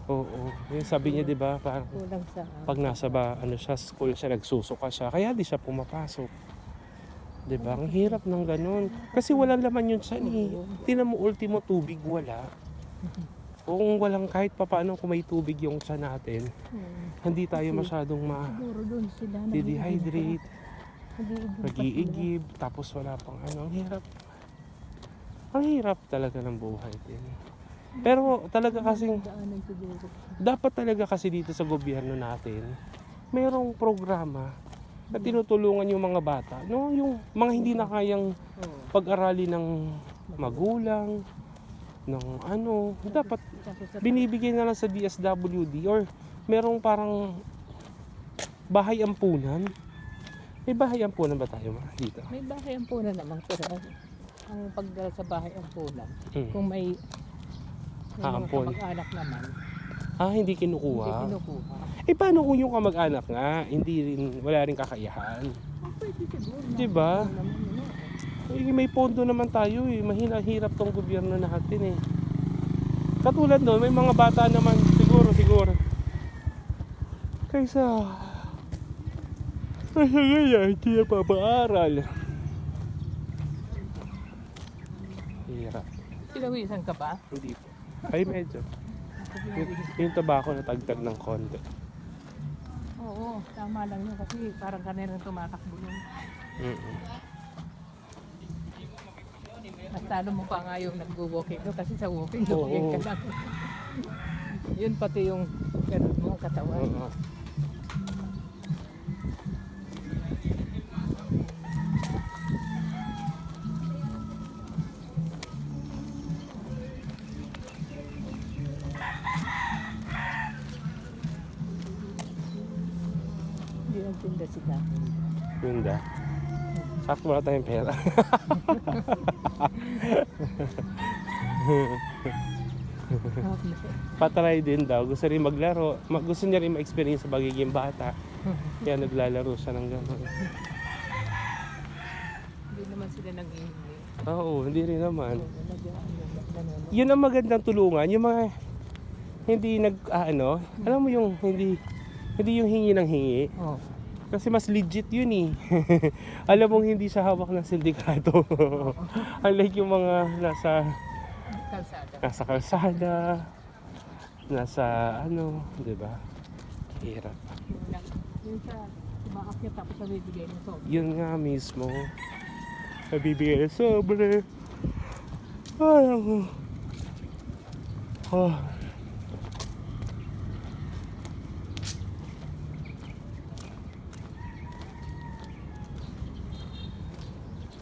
Oo, yung sabi niya 'di ba parang Kulang sa pag nasa ano siya, school siya, nagsusuka siya, kaya di siya pumapasok. 'Di ba? Ang hirap ng gano'n. Kasi walang laman yun tiyan, eh. Tingnan mo ultimo tubig wala. Kung walang kahit papaano kung may tubig yung tiyan natin, hindi tayo masyadong Siguro doon sila dehydrate, nag-iigib pa sila. nag-iigib, tapos wala pang ano, ang hirap. Ang hirap talaga ng buhay din. Pero talaga kasing Daanan siguro. dapat talaga kasi dito sa gobyerno natin, mayroong programa na tinutulungan yung mga bata, no? Yung mga hindi na kayang pag-aralin ng magulang, ng ano, dapat binibigay na lang sa DSWD or merong parang bahay ampunan. May bahay ampunan ba tayo dito? May bahay ampunan naman pero ang pagdala sa bahay ampunan, Hmm. kung may mga Ampon. kamag-anak naman, Hindi hindi kinukuha. kinukuha. Paano kung yung kamag-anak nga, hindi rin, wala rin kakayahan? Pwede siguro. Diba? Naman, May pondo naman tayo eh. Hirap tong gobyerno natin eh. Katulad nun, may mga bata naman siguro. Kaysa ganyan, hindi na papaaral. Hirap. Pinawisan ka ba? Hindi po. Ay medyo. Yung tabako natagtag ng konti. Oo, tama lang yun kasi parang kanina tumatakbo yun. Mas talo mo pa nga yung nag-walking doon kasi sa walking ka lang. Yun pati yung ganun mo katawan. Oo. Hindi nagtinda si Kaki. Yun da. Sakto wala tayong pera. Patry din daw. Gusto rin maglaro. Gusto niya rin ma-experience sa pagiging bata. Kaya naglalaro siya ng gano'n. Hindi naman sila nag-iingi. Oo, hindi rin naman. Yun ang magandang tulungan. Yung mga hindi alam mo yung hindi yung hingi ng hingi. Oh. Kasi mas legit yun eh. Alam mong hindi siya hawak ng sindikato. Unlike yung mga nasa kalsada, nasa di ba? Hirap. Yung sa umaakit tapos nabibigay ng sob. Yun nga mismo. Nabibigay ng sobre. Ay, ako.